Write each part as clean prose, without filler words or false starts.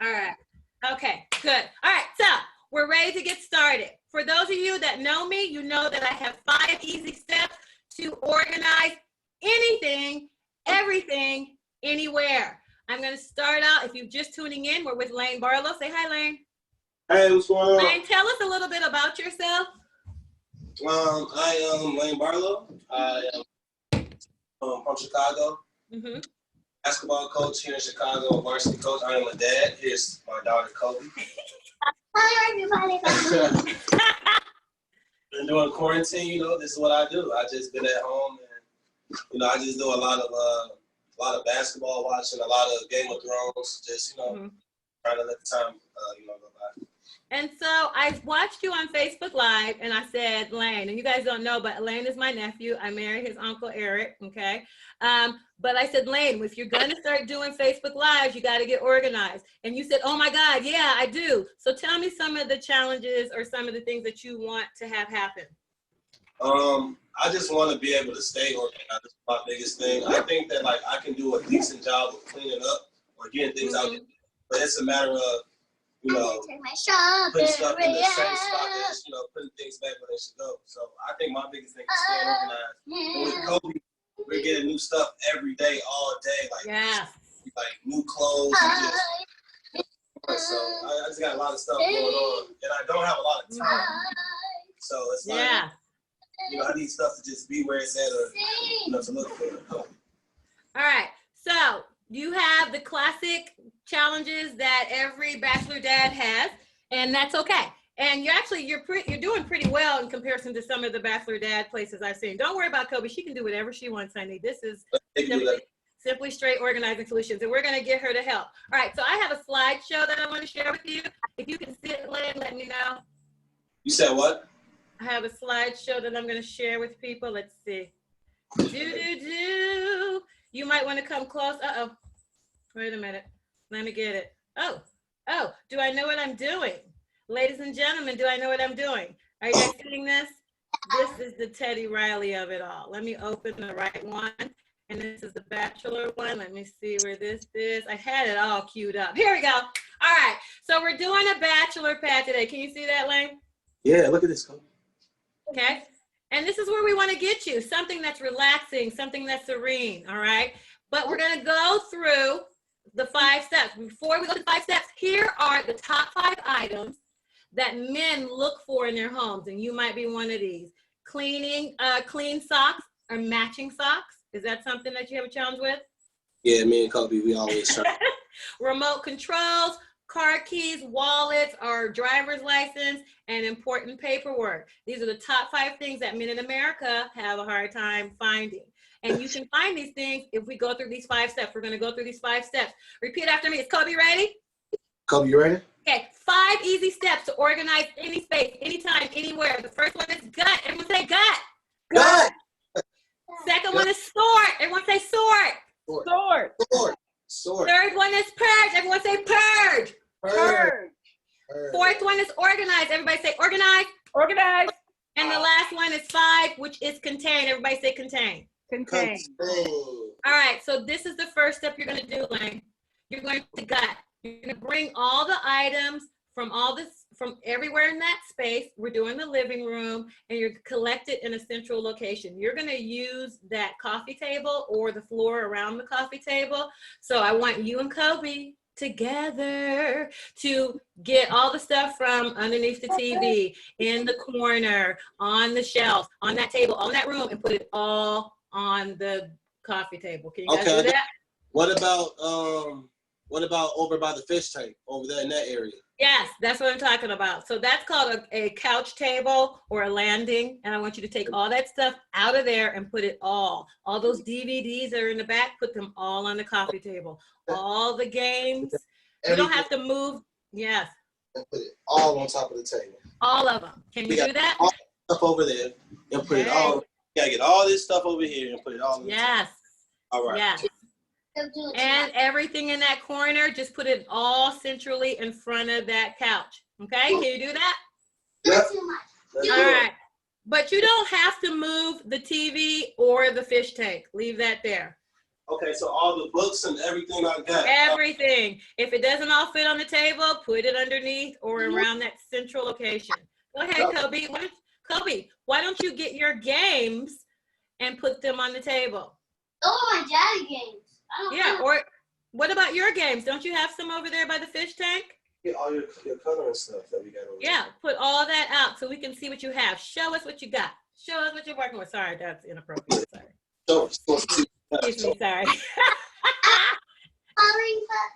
All right. Okay, good. All right, so we're ready to get started. For those of you that know me, you know that I have 5 easy steps to organize anything, everything, anywhere. I'm going to start out. If you're just tuning in, we're with Lane Barlow. Say hi, Lane. Hey, what's going on? Lane, tell us a little bit about yourself. I am Lane Barlow. I am from Chicago. Basketball coach here in Chicago, varsity coach. I am a dad. Here's my daughter, Kobe. Hi, everybody. And during quarantine, you know, this is what I do. I just been at home, and you know, I just do a lot of basketball watching, a lot of Game of Thrones. Just trying to let the time, go by. And so I watched you on Facebook Live, and I said, Lane, and you guys don't know, but Lane is my nephew. I married his uncle, Eric, okay? But I said, Lane, if you're going to start doing Facebook Lives, you got to get organized. And you said, oh, my God, yeah, I do. So tell me some of the challenges or some of the things that you want to have happen. I just want to be able to stay organized. That's my biggest thing. I think that, like, I can do a decent job of cleaning up or getting things out, but it's a matter of, putting stuff in the same spot, putting things back where they should go. So I think my biggest thing is staying organized. And with Kobe, we're getting new stuff every day, all day, like new clothes. So I just got a lot of stuff going on, and I don't have a lot of time. So it's like, I need stuff to just be where it's at, or to look for it. All right, so you have the classic challenges that every Bachelor Dad has, and that's okay. And you're doing pretty well in comparison to some of the Bachelor Dad places I've seen. Don't worry about Kobe. She can do whatever she wants, honey. This is simply straight organizing solutions, and we're going to get her to help. All right, so I have a slideshow that I want to share with you. If you can see it, Lynn, let me know. You said what? I have a slideshow that I'm going to share with people. Let's see. You might want to come close. Uh-oh. Wait a minute. Let me get it. Oh, do I know what I'm doing? Ladies and gentlemen, do I know what I'm doing? Are you guys seeing this? This is the Teddy Riley of it all. Let me open the right one. And this is the Bachelor one. Let me see where this is. I had it all queued up. Here we go. All right. So we're doing a Bachelor pad today. Can you see that, Lane? Yeah, look at this. Okay. And this is where we want to get you. Something that's relaxing, something that's serene. All right. But we're going to go through the 5 steps. Before we go to the 5 steps, here are the top 5 items that men look for in their homes, and you might be one of these. Clean socks or matching socks. Is that something that you have a challenge with? Yeah, me and Kobe, we always try. Remote controls, car keys, wallets, or driver's license, and important paperwork. These are the top 5 things that men in America have a hard time finding. And you can find these things if we go through these 5 steps. We're going to go through these 5 steps. Repeat after me. Is Kobe ready? Kobe, you ready? Okay, 5 easy steps to organize any space, anytime, anywhere. The first one is gut. Everyone say gut. Gut. Second one is sort. Everyone say sort. Sword. Third one is purge. Everyone say purge. Purge. Fourth one is organize. Everybody say organize. Organize. And the last one is 5, which is contain. Everybody say contain. Contain. All right, so this is the first step you're going to do, Lane. You're going to gut. You're going to bring all the items from everywhere in that space. We're doing the living room, and you're collected in a central location. You're going to use that coffee table or the floor around the coffee table. So I want you and Kobe together to get all the stuff from underneath the TV, in the corner, on the shelf, on that table, on that room, and put it all on the coffee table. Can you guys do that? What about over by the fish tank, over there in that area? Yes, that's what I'm talking about. So that's called a couch table or a landing. And I want you to take all that stuff out of there and put it all those DVDs that are in the back, put them all on the coffee table. All the games. You don't have to move. Yes. And put it all on top of the table. All of them. Can you do that? All stuff over there and put it all. You gotta get all this stuff over here and put it all in the table. All right. Yes. And everything in that corner, just put it all centrally in front of that couch. Okay, can you do that? Yep. All right. But you don't have to move the TV or the fish tank. Leave that there. Okay, so all the books and everything like that. Everything. If it doesn't all fit on the table, put it underneath or around that central location. Go ahead, Kobe. Kobe, why don't you get your games and put them on the table? Oh, my daddy games. Yeah, or what about your games? Don't you have some over there by the fish tank? Get all your coloring stuff that we got over Yeah, put all that out so we can see what you have. Show us what you got. Show us what you're working with. Sorry, that's inappropriate. Sorry. Excuse me, sorry. Coloring book.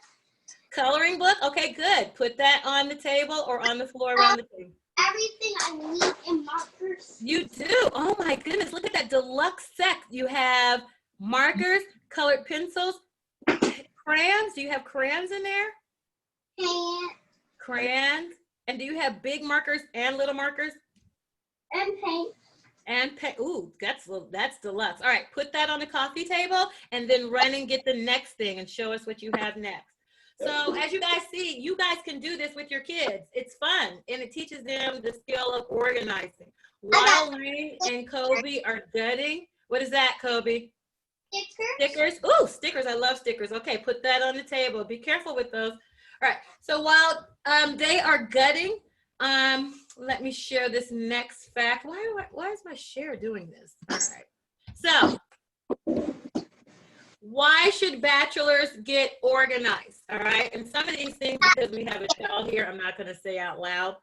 Coloring book? Okay, good. Put that on the table or on the floor around the table. Everything I need in markers. You do? Oh my goodness, look at that deluxe set. You have markers, colored pencils, crayons. Do you have crayons in there? Paint. Crayons. And do you have big markers and little markers? And paint. And ooh, that's deluxe. All right, put that on the coffee table and then run and get the next thing and show us what you have next. So as you guys see, you guys can do this with your kids. It's fun and it teaches them the skill of organizing. While Lane and Kobe are gutting, what is that, Kobe? Stickers. Stickers. Ooh, stickers. I love stickers. Okay, put that on the table. Be careful with those. All right. So while they are gutting, let me share this next fact. Why is my share doing this? All right. So why should bachelors get organized? All right. And some of these things, because we have a child here, I'm not going to say out loud,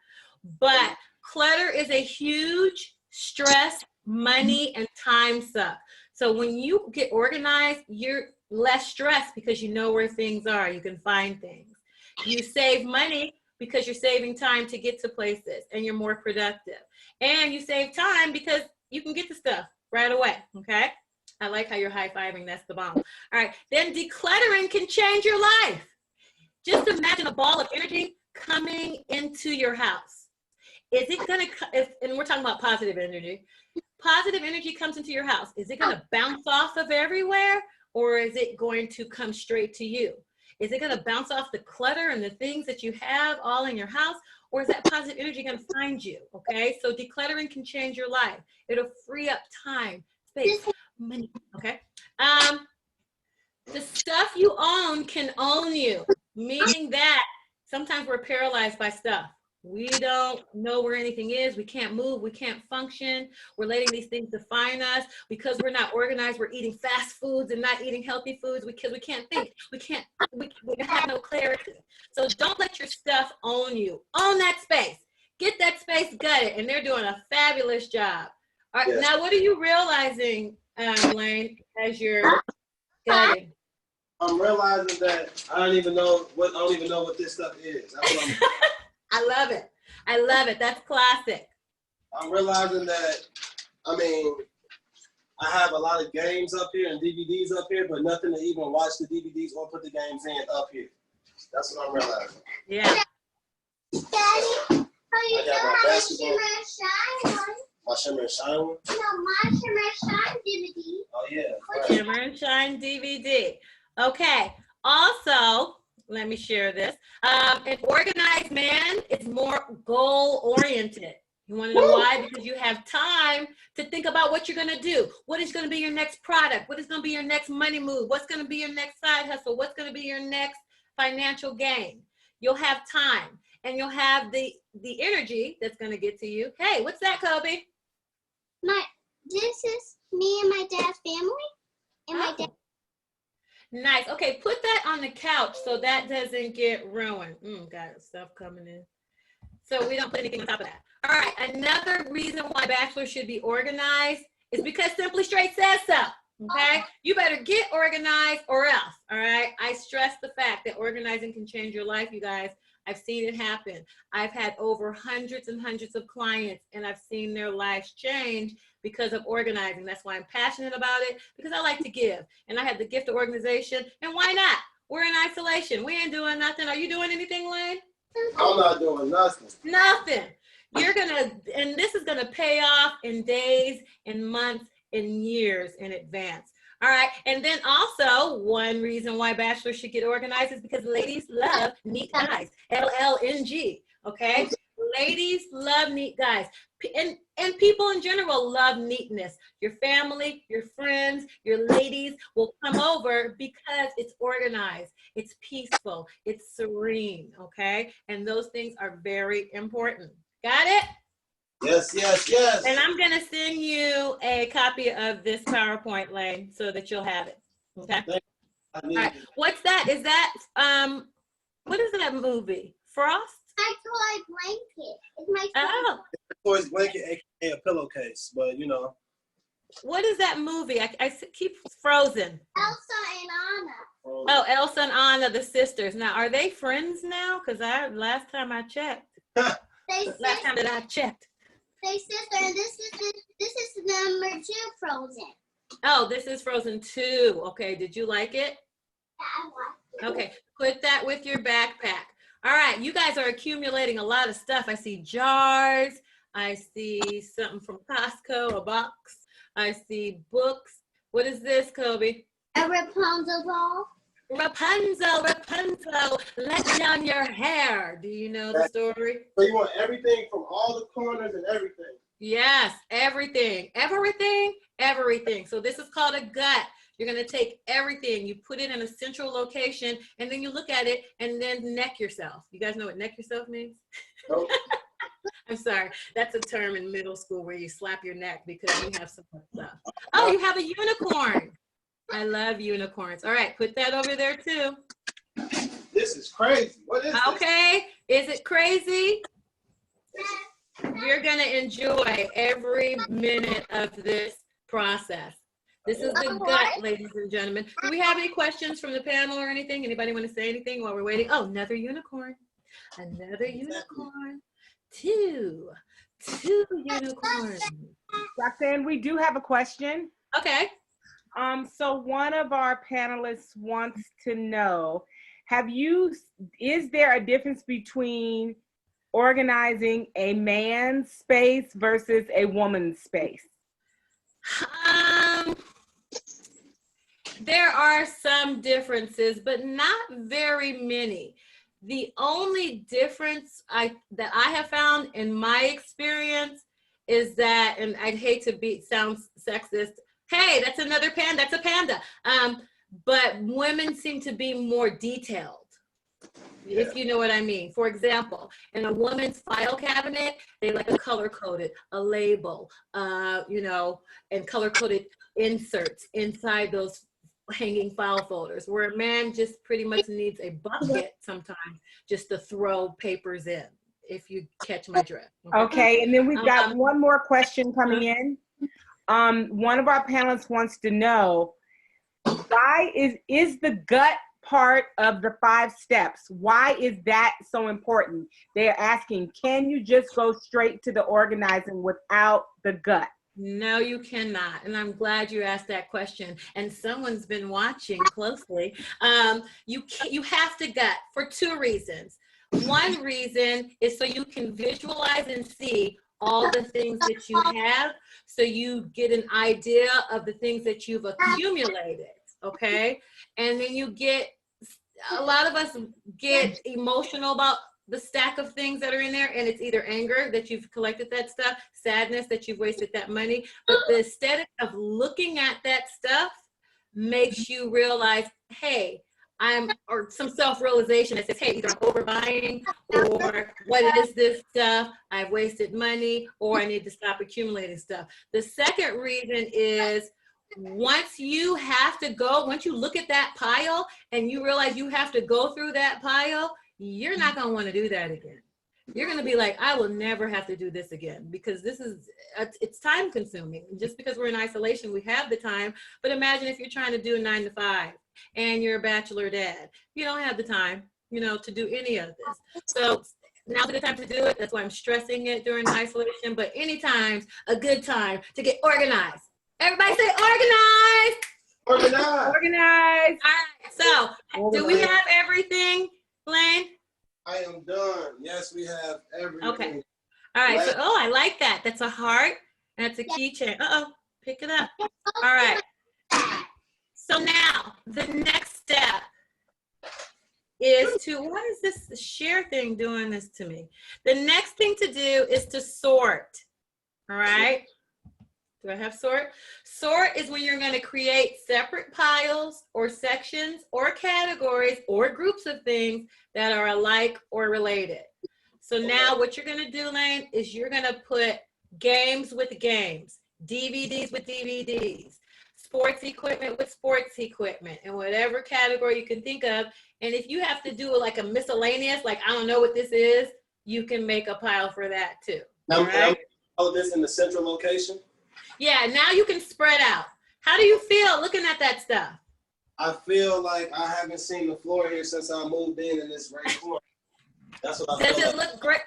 but clutter is a huge stress, money, and time suck. So when you get organized, you're less stressed because you know where things are. You can find things. You save money because you're saving time to get to places and you're more productive. And you save time because you can get the stuff right away, okay? I like how you're high-fiving. That's the bomb. All right, then decluttering can change your life. Just imagine a ball of energy coming into your house. Is it gonna, and we're talking about positive energy. Positive energy comes into your house. Is it gonna bounce off of everywhere or is it going to come straight to you? Is it going to bounce off the clutter and the things that you have all in your house? Or is that positive energy going to find you? Okay, so decluttering can change your life. It'll free up time, space, money. Okay. The stuff you own can own you, meaning that sometimes we're paralyzed by stuff. We don't know where anything is. We can't move. We can't function. We're letting these things define us. Because we're not organized, we're eating fast foods and not eating healthy foods because we can't think. We have no clarity. So don't let your stuff own you. Own that space. Get that space gutted. And they're doing a fabulous job. All right, now, what are you realizing, Lane, as you're gutting? I'm realizing that I don't even know what this stuff is. That's what I love it. I love it. That's classic. I'm realizing that, I mean, I have a lot of games up here and DVDs up here, but nothing to even watch the DVDs or put the games in up here. That's what I'm realizing. Yeah. Daddy, oh, you still have a Shimmer and Shine one? My Shimmer and Shine one? No, my Shimmer and Shine DVD. Oh, yeah. Right. Shimmer and Shine DVD. Okay. Also, let me share this. An organized man is more goal-oriented. You want to know why? Because you have time to think about what you're going to do. What is going to be your next product? What is going to be your next money move? What's going to be your next side hustle? What's going to be your next financial gain? You'll have time, and you'll have the energy that's going to get to you. Hey, what's that, Kobe? This is me and my dad's family, and my dad. Nice. Okay, put that on the couch so that doesn't get ruined. Got stuff coming in. So we don't put anything on top of that. All right, another reason why bachelors should be organized is because Simply Straight says so. Okay? You better get organized or else. All right? I stress the fact that organizing can change your life, you guys. I've seen it happen. I've had over hundreds and hundreds of clients, and I've seen their lives change because of organizing. That's why I'm passionate about it, because I like to give. And I have the gift of organization, and why not? We're in isolation. We ain't doing nothing. Are you doing anything, Lane? I'm not doing nothing. Nothing. You're gonna, and this is gonna pay off in days and months and years in advance. All right, and then also one reason why bachelors should get organized is because ladies love neat guys. LLNG. Okay, Ladies love neat guys. And people in general love neatness. Your family, your friends, your ladies will come over because it's organized, it's peaceful, it's serene, okay? And those things are very important. Got it? Yes, yes, yes. And I'm gonna send you a copy of this PowerPoint, Lane, so that you'll have it, okay? All right. What's that? Is that, what is that movie? Frost? My toy blanket. It's my toy. Oh. Toys blanket, aka a pillowcase, but you know. What is that movie? I keep Frozen. Elsa and Anna. Oh, Elsa and Anna, the sisters. Now, are they friends now? Because last time I checked. Last time that I checked. They sister, and this is number 2 Frozen. Oh, this is Frozen 2. Okay, did you like it? Yeah, I like it. Okay, put that with your backpack. All right, you guys are accumulating a lot of stuff. I see jars. I see something from Costco, a box. I see books. What is this, Kobe? A Rapunzel doll. Rapunzel, let down your hair. Do you know the story? So you want everything from all the corners and everything? Yes, everything. So this is called a gut. You're going to take everything, you put it in a central location, and then you look at it and then neck yourself. You guys know what neck yourself means? Nope. I'm sorry. That's a term in middle school where you slap your neck because you have so much stuff. Oh, you have a unicorn. I love unicorns. All right, put that over there too. This is crazy. What is this? Okay, is it crazy? You're going to enjoy every minute of this process. This is the gut, ladies and gentlemen. Do we have any questions from the panel or anything? Anybody want to say anything while we're waiting? Oh, another unicorn. Another unicorn. Two unicorns. Roxanne, we do have a question. Okay. So one of our panelists wants to know, is there a difference between organizing a man's space versus a woman's space? There are some differences, but not very many. The only difference that I have found in my experience is that, and I'd hate to sound sexist, hey, that's another panda, that's a panda. But women seem to be more detailed, if you know what I mean. For example, in a woman's file cabinet, they like a color-coded, a label, and color-coded inserts inside those hanging file folders, where a man just pretty much needs a bucket sometimes just to throw papers in, if you catch my drift. Okay, and then we've got one more question coming in. One of our panelists wants to know, why is the gut part of the 5 steps? Why is that so important? They're asking, can you just go straight to the organizing without the gut? No, you cannot. And I'm glad you asked that question. And someone's been watching closely. You have to gut for 2 reasons. One reason is so you can visualize and see all the things that you have, so you get an idea of the things that you've accumulated, okay? And then a lot of us get emotional about the stack of things that are in there, and it's either anger that you've collected that stuff, sadness that you've wasted that money, but the aesthetic of looking at that stuff makes you realize, hey, or some self-realization that says, hey, either I'm overbuying, or what is this stuff? I've wasted money, or I need to stop accumulating stuff. The second reason is, once you look at that pile and you realize you have to go through that pile, you're not going to want to do that again. You're going to be like, I will never have to do this again, because it's time consuming. Just because we're in isolation, we have the time. But imagine if you're trying to do a 9 to 5 and you're a bachelor dad, you don't have the time, to do any of this. So now's the time to do it. That's why I'm stressing it during isolation. But anytime's a good time to get organized. Everybody say organized. Organized. Organized. All right. So do we have everything, Blaine? I am done. Yes, we have everything. Okay. All right. So, I like that. That's a heart. That's a keychain. Pick it up. All right. So now the next step is to, what is this share thing doing this to me? The next thing to do is to sort, all right? Do I have sort? Sort is when you're going to create separate piles or sections or categories or groups of things that are alike or related. So now what you're going to do, Lane, is you're going to put games with games, DVDs with DVDs, sports equipment with sports equipment, and whatever category you can think of. And if you have to do like a miscellaneous, like I don't know what this is, you can make a pile for that too. All right? All of this in the central location? Yeah, now you can spread out. How do you feel looking at that stuff? I feel like I haven't seen the floor here since I moved in this right corner. That's what I feel. Does it look great?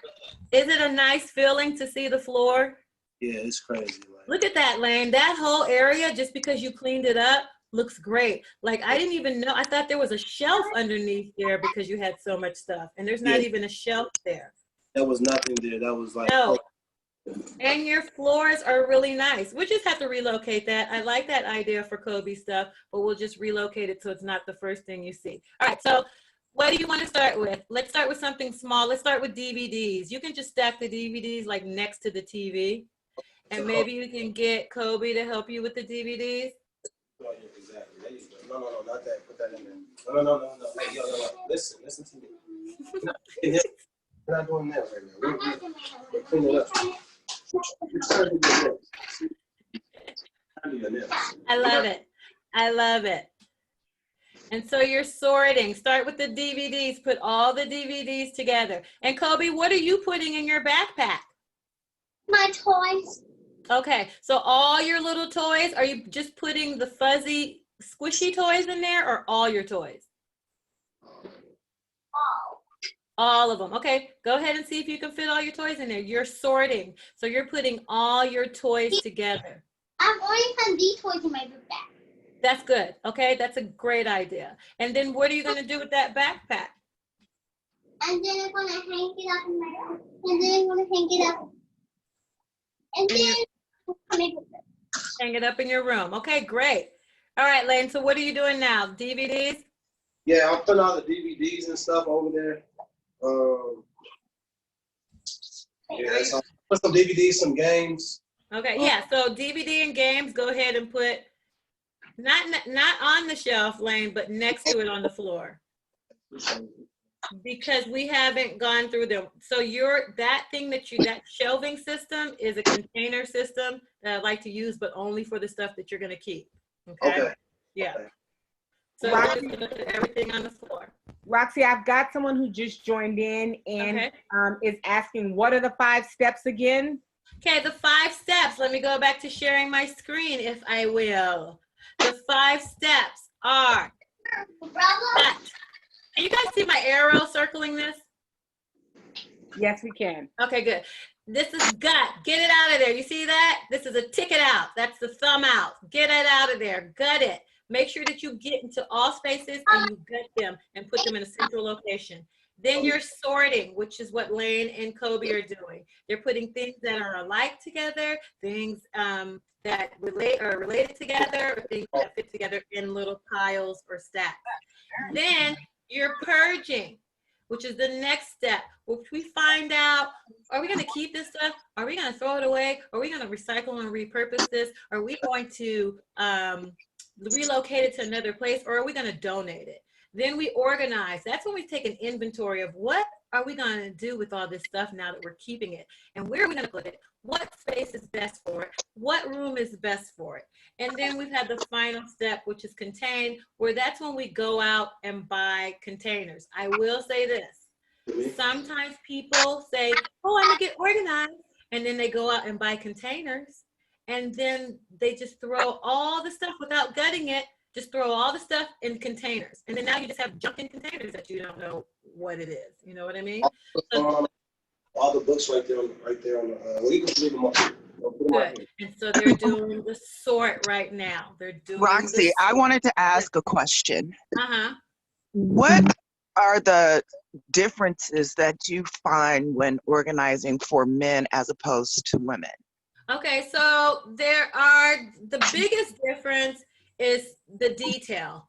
Is it a nice feeling to see the floor? Yeah, it's crazy. Look at that, Lane. That whole area, just because you cleaned it up, looks great. Like, I didn't even know. I thought there was a shelf underneath there because you had so much stuff. And there's not even a shelf there. There was nothing there. That was like... No. And your floors are really nice. We'll just have to relocate that. I like that idea for Kobe stuff, but we'll just relocate it so it's not the first thing you see. All right, so what do you want to start with? Let's start with something small. Let's start with DVDs. You can just stack the DVDs like next to the TV. And maybe you can get Kobe to help you with the DVDs. Oh, yeah, exactly. There you go. No, not that. Put that in there. No. Hey, yo. Listen to me. We're not doing that right now. We're cleaning it up. I love it. And so you're sorting. Start with the DVDs. Put all the DVDs together. And Kobe, what are you putting in your backpack? My toys. Okay, so all your little toys, are you just putting the fuzzy, squishy toys in there, or all your toys? All of them. Okay, go ahead and see if you can fit all your toys in there. You're sorting. So you're putting all your toys together. I've only put these toys in my backpack. That's good. Okay, that's a great idea. And then what are you going to do with that backpack? And then I'm going to hang it up in my room. And then I'm going to hang it up. And then hang it up in your room. Okay, great. All right, Lane, so what are you doing now? DVDs? Yeah, I'm putting all the DVDs and stuff over there. Yeah, so put some DVDs, some games. Okay, yeah, so DVD and games, go ahead and put, not on the shelf, Lane, but next to it on the floor. Because we haven't gone through them. So that shelving system is a container system that I like to use, but only for the stuff that you're going to keep. Okay. Yeah. Okay. So Roxy, we're just going to put everything on the floor. Roxy, I've got someone who just joined in and is asking, what are the 5 steps again? Okay, the 5 steps. Let me go back to sharing my screen, if I will. The 5 steps are, can you guys see my arrow circling this? Yes, we can. Okay, good. This is gut. Get it out of there. You see that? This is a ticket out. That's the thumb out. Get it out of there. Gut it. Make sure that you get into all spaces and you gut them and put them in a central location. Then you're sorting, which is what Lane and Kobe are doing. They're putting things that are alike together, things that are related together, or things that fit together in little piles or stacks. Then you're purging, which is the next step, which we find out, are we going to keep this stuff? Are we going to throw it away? Are we going to recycle and repurpose this? Are we going to relocate it to another place, or are we going to donate it? Then we organize. That's when we take an inventory of what are we going to do with all this stuff now that we're keeping it, and where are we going to put it? What space is best for it? What room is best for it? And then we've had the final step, which is contain, where that's when we go out and buy containers. I will say this. Sometimes people say, oh, I'm going to get organized. And then they go out and buy containers. And then they just throw all the stuff without gutting it, just throw all the stuff in containers. And then now you just have junk in containers that you don't know what it is. You know what I mean? All the books right there on the, well, you can leave them up. Good. And so they're doing the sort right now. They're doing Roxy, I wanted to ask a question. Uh-huh. What are the differences that you find when organizing for men as opposed to women? Okay, so the biggest difference is the detail.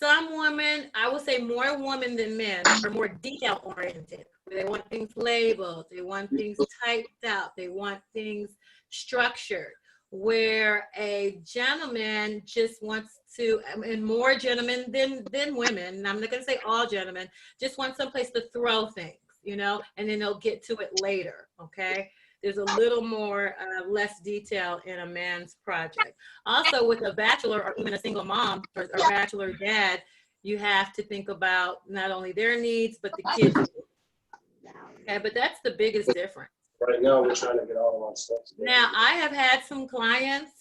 some women, I would say more women than men, are more detail oriented. They want things labeled, they want things typed out, they want things structured. Where a gentleman just wants to, and more gentlemen than women, and I'm not gonna say all gentlemen, just want someplace to throw things, you know, and then they'll get to it later, okay? There's a little more, less detail in a man's project. Also, with a bachelor or even a single mom or bachelor dad, you have to think about not only their needs, but the kids' needs. Okay, but that's the biggest difference. Right now, we're trying to get all of our stuff together. Now, I have had some clients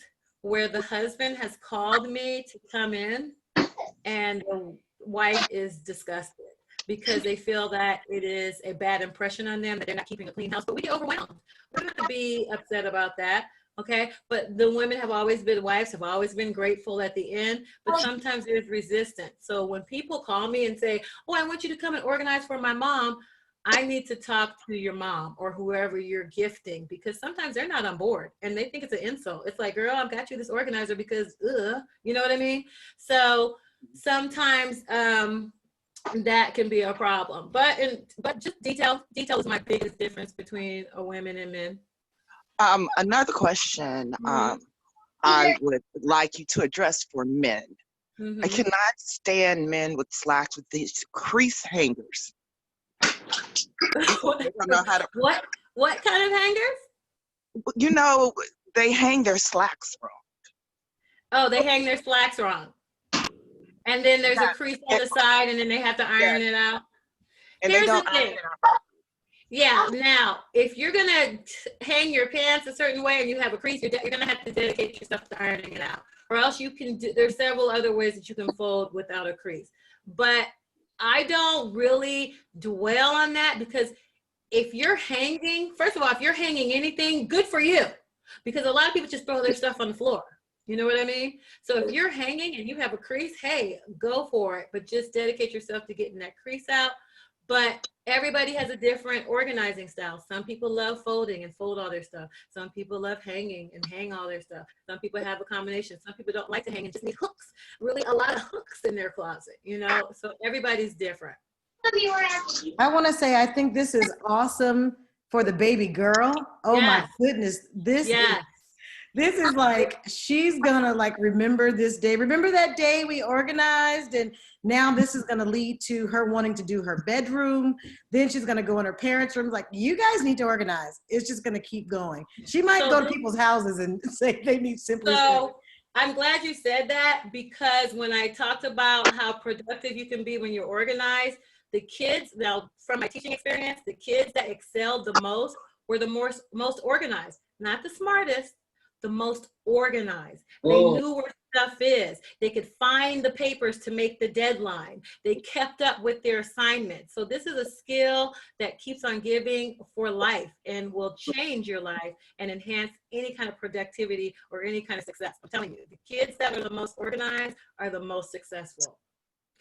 where the husband has called me to come in and the wife is disgusted because they feel that it is a bad impression on them, that they're not keeping a clean house, but we get overwhelmed. We're not to be upset about that, okay? But the women have always been, wives have always been grateful at the end, but sometimes there's resistance. So when people call me and say, oh, I want you to come and organize for my mom, I need to talk to your mom or whoever you're gifting, because sometimes they're not on board and they think it's an insult. It's like, girl, I've got you this organizer because, you know what I mean? So sometimes that can be a problem. But just detail is my biggest difference between women and men. Another question I would like you to address for men. I cannot stand men with slacks with these crease hangers. What kind of hangers? You know, they hang their slacks wrong. Oh, they hang their slacks wrong. And then there's a crease on the side and then they have to iron it out. And Here's they don't the thing. iron it out. Yeah, now, if you're gonna hang your pants a certain way and you have a crease, you're gonna have to dedicate yourself to ironing it out. Or else you can do, there's several other ways that you can fold without a crease. But I don't really dwell on that, because if you're hanging, first of all, if you're hanging anything, good for you. Because a lot of people just throw their stuff on the floor. You know what I mean? So if you're hanging and you have a crease, hey, go for it. But just dedicate yourself to getting that crease out. But everybody has a different organizing style. Some people love folding and fold all their stuff. Some people love hanging and hang all their stuff. Some people have a combination. Some people don't like to hang and just need hooks. Really a lot of hooks in their closet, you know? So everybody's different. I want to say, I think this is awesome for the baby girl. Oh my goodness. This is like, she's gonna like remember this day. Remember that day we organized, and now this is gonna lead to her wanting to do her bedroom. Then she's gonna go in her parents' room. Like, you guys need to organize. It's just gonna keep going. She might go to people's houses and say they need simply. So I'm glad you said that, because when I talked about how productive you can be when you're organized, the kids, now from my teaching experience, the kids that excelled the most were the most organized, not the smartest, the most organized. They knew where stuff is. They could find the papers to make the deadline. They kept up with their assignments. So this is a skill that keeps on giving for life and will change your life and enhance any kind of productivity or any kind of success. I'm telling you, the kids that are the most organized are the most successful.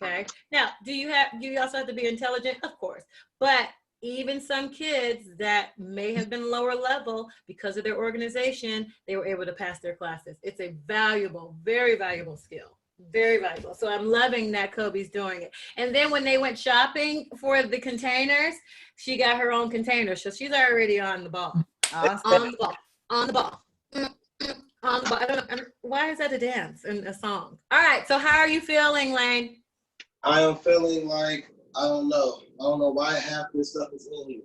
Okay. Now, do you also have to be intelligent? Of course. But even some kids that may have been lower level, because of their organization, they were able to pass their classes. It's a valuable, very valuable skill. Very valuable. So I'm loving that Kobe's doing it. And then when they went shopping for the containers, she got her own container. So she's already on the ball. Awesome. On the ball. On the ball. On the ball. I don't know, why is that a dance and a song? All right. So how are you feeling, Lane? I am feeling like, I don't know why half this stuff is in here.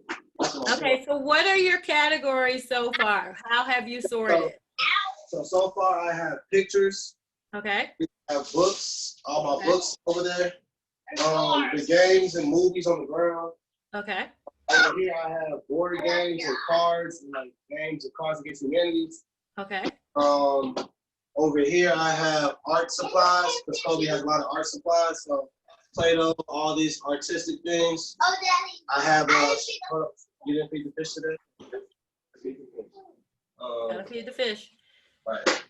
Okay, so what are your categories so far? How have you sorted? So far I have pictures. Okay. I have books, all my books over there. The games and movies on the ground. Okay. Over here I have board games and cards, and like games of Cards Against Humanity. Okay. Over here I have art supplies, because Kobe has a lot of art supplies. So Play-Doh, all these artistic things. Oh, Daddy. I have you didn't feed the fish today? Gotta feed the fish. Right.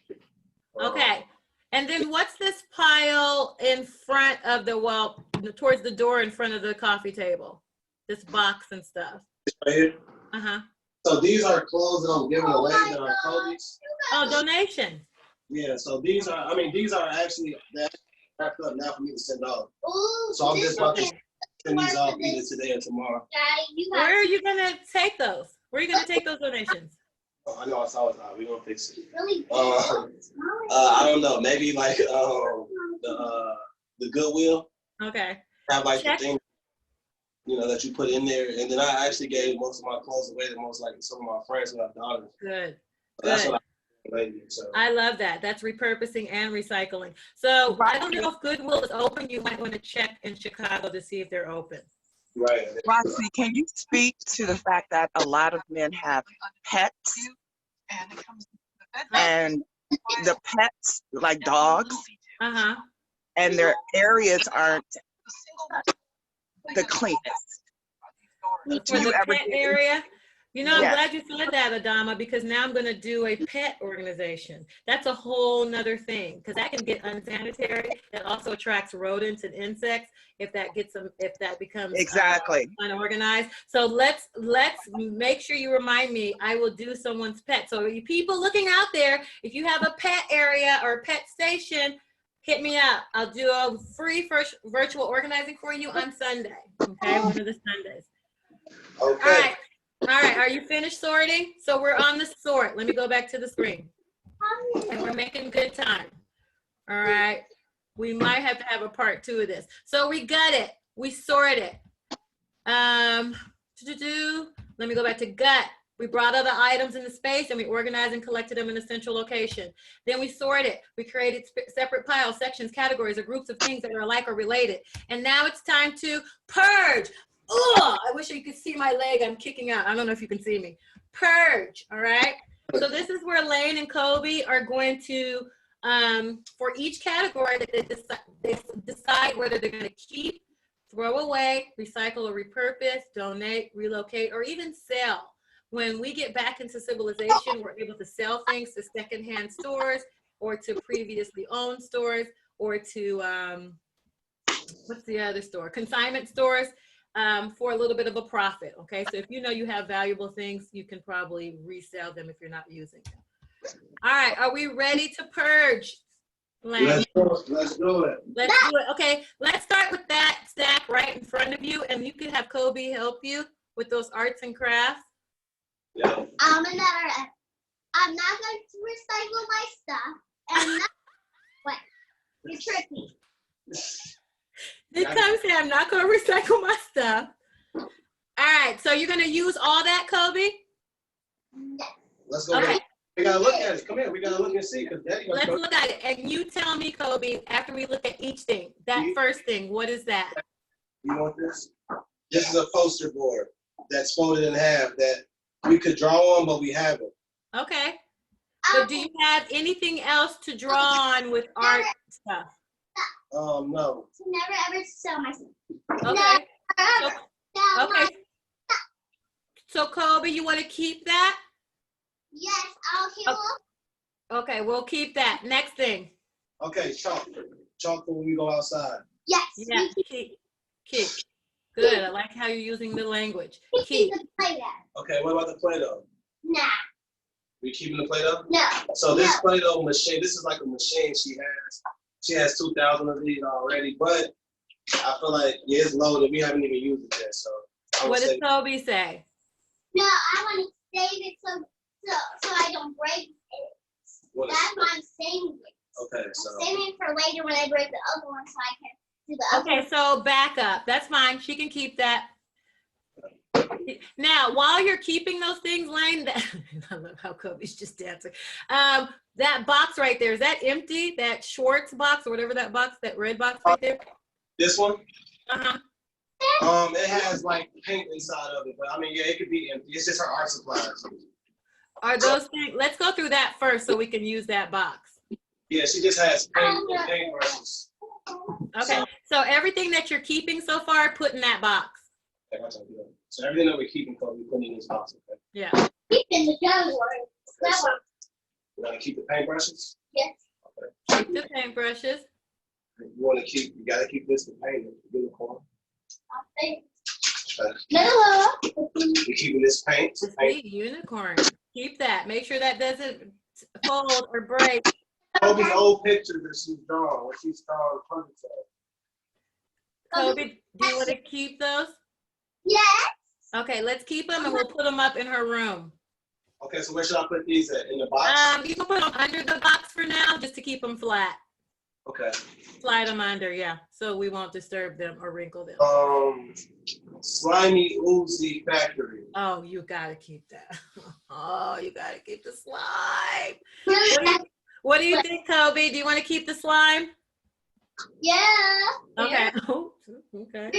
Okay. And then what's this pile in front of the, towards the door in front of the coffee table? This box and stuff. Right here. Uh-huh. So these are clothes that I'm giving away that are Kobe's. Oh, donations. Yeah, so these are actually, wrapped up now for me to send off. Ooh, So I'm just about to this send these off for either this. today or tomorrow. Daddy, you got Where are you gonna take those? Where are you gonna take those donations? Oh, I know it's always hot. We're gonna fix it. really big. I don't know. Maybe like the Goodwill Okay. have like Check. the thing, you know, that you put in there. And then I actually gave most of my clothes away to most like some of my friends who have daughters. Good. So that's Good. what I lately. So I love that. That's repurposing and recycling. So I don't know if Goodwill is open. You might want to check in Chicago to see if they're open. right. Roxy, can you speak to the fact that a lot of men have pets and the pets, like dogs, Uh-huh. and their areas aren't the cleanest? For the ever pet do- area, you know, I'm Yes. glad you said that, Adama, because now I'm going to do a pet organization. That's a whole nother thing because that can get unsanitary. That also attracts rodents and insects if that becomes Exactly. unorganized. So let's make sure you remind me. I will do someone's pet. So you people looking out there, if you have a pet area or a pet station, hit me up. I'll do a free virtual organizing for you on Sunday. Okay, one of the Sundays. Okay. All right, are you finished sorting? So we're on the sort. Let me go back to the screen. And we're making good time. All right. We might have to have a part 2 of this. So we got it. We sorted. Let me go back to gut. We brought other items in the space and we organized and collected them in a central location. Then we sorted. We created separate piles, sections, categories, or groups of things that are alike or related. And now it's time to purge. Ugh, I wish you could see my leg. I'm kicking out. I don't know if you can see me. Purge, all right? So this is where Lane and Kobe are going to, for each category, that they decide whether they're going to keep, throw away, recycle or repurpose, donate, relocate, or even sell. When we get back into civilization, we're able to sell things to secondhand stores or to previously owned stores or to, what's the other store? Consignment stores. For a little bit of a profit, okay? So if you know you have valuable things, you can probably resell them if you're not using them. All right, are we ready to purge? Let's do it. Let's do it. Okay, let's start with that stack right in front of you, and you can have Kobe help you with those arts and crafts. Yeah. I'm not going to recycle my stuff. And not, what? You're tricky. Did come say I'm not going to recycle my stuff. All right, so you're going to use all that, Kobe? Yes. Let's go. Okay. We gotta look at it. Come here. We gotta look and see. Let's look at it. And you tell me, Kobe, after we look at each thing, that first thing, what is that? You want this? This is a poster board that's folded in half that we could draw on, but we haven't. Okay. So do you have anything else to draw on with art stuff? No. To never ever sell my stuff. Okay. Never ever sell my. Okay. So Kobe, you want to keep that? Yes, I'll keep it. Okay, we'll keep that. Next thing. Okay, chalk. Chalk for when we go outside. Yes. Yeah, keep. Good. I like how you're using the language. Keep Keep. the Play-Doh. Okay, what about the Play-Doh? Nah. We keeping the Play-Doh? No. So this No. Play-Doh machine, this is like a machine she has. She has 2,000 of these already, but I feel like it's loaded. We haven't even used it yet, so I would What does say Kobe say? No, I want to save it so I don't break it. what is That's why I'm saving it. okay, so I'm saving it for later when I break the other one so I can do the other Okay, so back up. That's fine. She can keep that. Now, while you're keeping those things, Lane, I love how Kobe's just dancing. That box right there, is that empty? That Schwartz box or whatever that box, that red box right there? this one, Uh-huh. it has like paint inside of it, but I mean, yeah, it could be empty. It's just her art supplies. Are those things, let's go through that first so we can use that box. Yeah, she just has paint and paint brushes. Okay, so everything that you're keeping so far, put in that box. Okay, that's all good. So everything that we're keeping, we put in this box. Okay. Yeah. keep in the dough one. Okay, That so one. we're gonna keep the paint brushes. Yes. Keep the paintbrushes. You want to keep, you gotta keep this to paint it. Unicorn. I'll save it. Okay. No. We're keeping this paint. See, unicorn. Keep that. Make sure that doesn't fold or break. Kobe's old pictures that she's drawn when she's drawn hundreds of. Kobe, do you want to keep those? Yes. Okay, let's keep them and we'll put them up in her room. Okay, so where should I put these at? In the box? You can put them under the box for now, just to keep them flat. Okay. Slide them under, yeah, so we won't disturb them or wrinkle them. Slimy Uzi Factory. Oh, you gotta keep that. Oh, you gotta keep the slime. What do you think, Kobe? Do you want to keep the slime? Yeah. Okay. Oh, okay.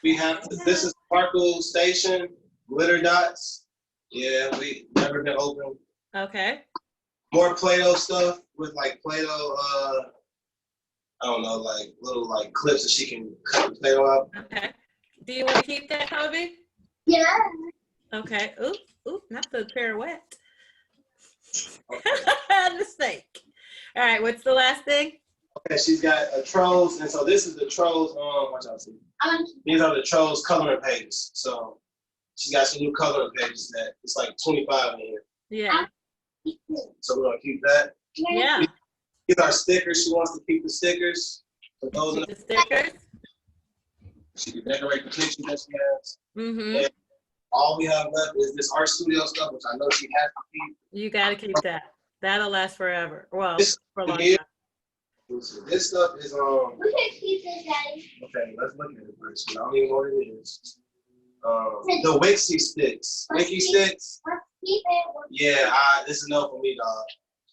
We have this is Sparkle Station, glitter dots. Yeah, we never been open. Okay. More Play-Doh stuff with like Play-Doh, I don't know, like little like clips that she can cut the Play-Doh out. Okay. Do you want to keep that, Kobe? Yeah. Okay. Oop, oop, not the pirouette. Mistake. All right, what's the last thing? Okay, she's got a Trolls, and so this is the Trolls, watch out, see. These are the Trolls coloring pages. So she's got some new coloring pages that it's like 25 in here. Yeah. So we're gonna keep that. Yeah. These are stickers. She wants to keep the stickers. So those are The stickers. she can decorate the pictures that she has. Mm-hmm. And all we have left is this art studio stuff, which I know she has to keep. You gotta keep that. That'll last forever. Well, This for a long here- time. This stuff is We can keep this, Daddy. okay, let's look at it first. I don't even know what it is. The Wixie sticks. Wixie sticks. Let's keep it. Yeah, this is no for me, dog.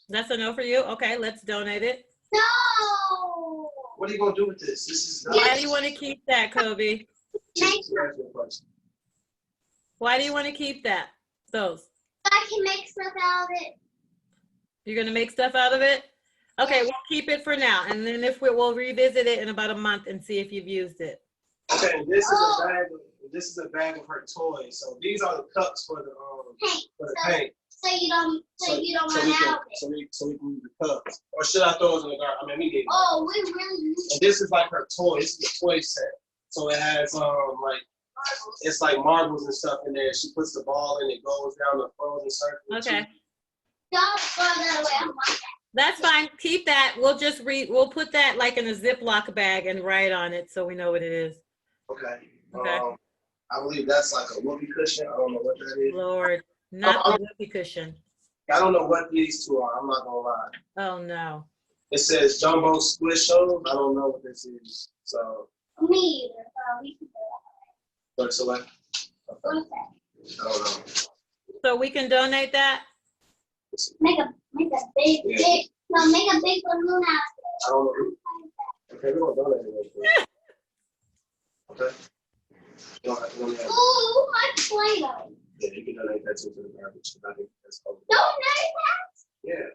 That's a no for you? Okay, let's donate it. No. What are you gonna do with this? This is Why do you want to keep that, Kobe? Why do you want to keep that? Those. I can make stuff out of it. You're gonna make stuff out of it? Okay, we'll keep it for now, and then if we'll revisit it in about a month and see if you've used it. Okay, and this is a bag. This is a bag of her toys. So these are the cups for the paint. So you don't run we out can, of it. so we can use the cups. Or should I throw those in the garbage? I mean, we need. Oh, we really need And this is like her toy. This is a toy set. So it has like it's like marbles and stuff in there. She puts the ball in, it goes down the frozen circle. Okay, Don't throw that away. I want that. that's fine. Keep that. We'll just we'll put that like in a Ziploc bag and write on it so we know what it is. Okay. Okay. I believe that's like a whoopee cushion. I don't know what that is. Lord, not the whoopee cushion. I don't know what these two are. I'm not gonna lie. Oh no. It says Jumbo Squish Show. I don't know what this is. So. Me either. We can do But so like. that. What's that? I don't know. So we can donate that? Make a big no, make a big balloon out I don't know. Okay, we're gonna donate it. Okay. You don't have to donate of it. it. Ooh, my Play-Doh. Yeah, you can donate that to the garbage. I think that's cool. Don't name that. Yeah.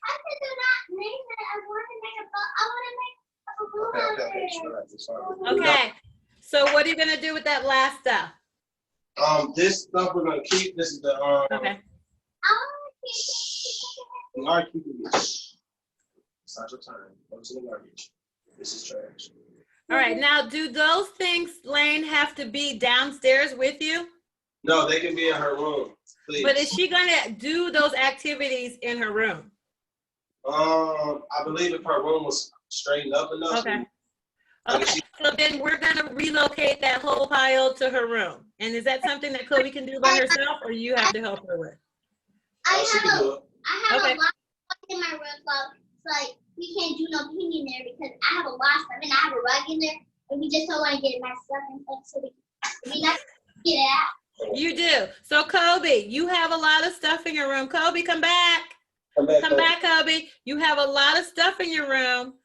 I said do not name it. I want to make a balloon Okay. out Sure, there. that's fine. Okay. So what are you gonna do with that last stuff? This stuff we're gonna keep. This is the Okay. We are keeping this. It's not your time. Go to the garbage. This is trash. All right. Now, do those things, Lane, have to be downstairs with you? No, they can be in her room, please. But is she gonna do those activities in her room? I believe if her room was straightened up enough. Okay. Okay. So then we're gonna relocate that whole pile to her room. And is that something that Chloe can do by herself, or you have to help her with? She can do it. I have Okay. a lot of stuff in my room, so it's like we can't do no painting there because I have a lot of stuff and I have a rug in there, and we just don't want to get messed up and stuff, so we not get it out. You do. So Kobe, you have a lot of stuff in your room. Kobe, come back. Come back. Come back, Kobe. You have a lot of stuff in your room,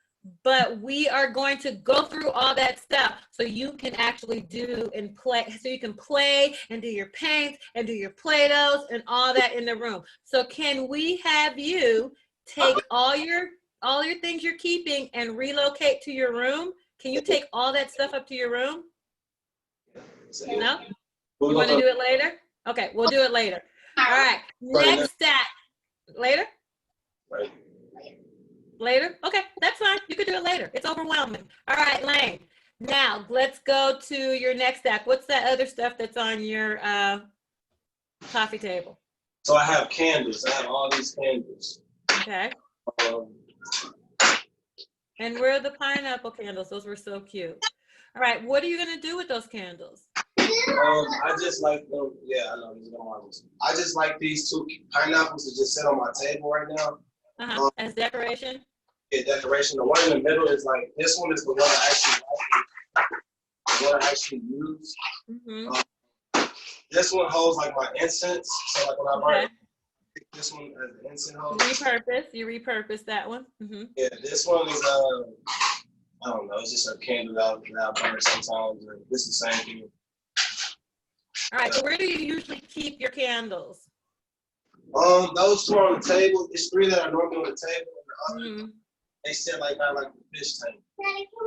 but we are going to go through all that stuff so you can actually do and play, so you can play and do your paints and do your Play-Dohs and all that in the room. So can we have you take all your things you're keeping and relocate to your room? Can you take all that stuff up to your room? No? You want to do it later? Okay, we'll do it later. All right, next step. Later? Right. Later? Okay, that's fine. You could do it later. It's overwhelming. All right, Lane. Now, let's go to your next stack. What's that other stuff that's on your coffee table? So I have candles. I have all these candles. Okay. And where are the pineapple candles? Those were so cute. All right, what are you gonna do with those candles? I just like them. Yeah, I know these are marbles. I just like these two pineapples to just sit on my table right now. As decoration? Yeah, decoration. The one in the middle is like, this one is the one I actually like. The one I actually use. This one holds like my incense. So like when I burn this one as the incense holder. You repurpose that one. Yeah, this one is I don't know, it's just a candle that I burn sometimes. And this is the same thing. All right, so where do you usually keep your candles? Those two are on the table. It's three that are normally on the table, and the other they sit like that, like the fish tank.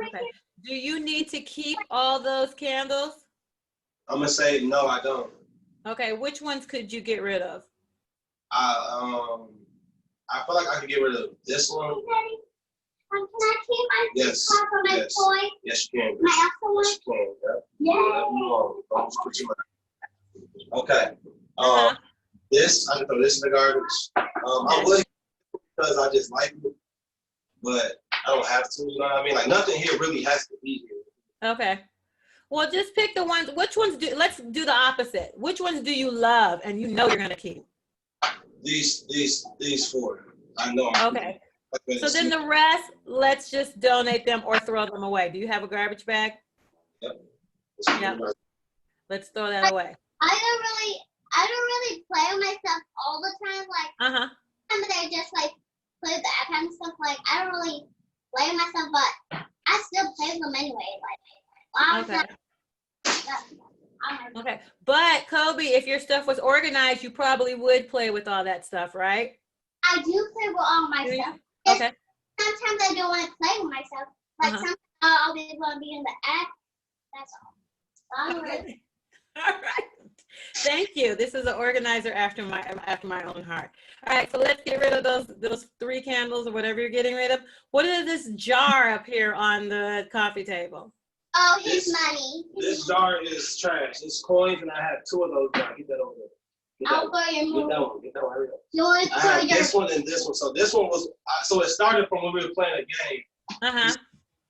Okay. Do you need to keep all those candles? I'm gonna say no, I don't. Okay, which ones could you get rid of? I feel like I could get rid of this one. Can I keep my Yes. for my Yes. toy? Yes, you can. My Elsa one? Yes, you can. Yeah. Don't just put your mouth. Okay. This I can throw this in the garbage. I would because I just like it, but I don't have to. You know what I mean? Like nothing here really has to be here. Okay. Well, just pick the ones. Which ones do? Let's do the opposite. Which ones do you love and you know you're gonna keep? These four. I know. Okay. So then the rest, let's just donate them or throw them away. Do you have a garbage bag? Yep. Yep. Let's throw that away. I don't really play with myself all the time. Like sometimes I just like play with the iPad and stuff. Like I don't really play with myself, but I still play with them anyway. Okay. But Kobe, if your stuff was organized, you probably would play with all that stuff, right? I do play with all my stuff. Okay. Sometimes I don't want to play with myself. Like sometimes I'll just want to be in the app. That's all. Okay. All right. Thank you. This is an organizer after my own heart. All right, so let's get rid of those 3 candles or whatever you're getting rid of. What is this jar up here on the coffee table? Oh, his money. This jar is trash. It's coins, and I have 2 of those jars. Get that over there. Get that one. Get that one. Hurry up. I have this one and this one. So this one was. So it started from when we were playing a game.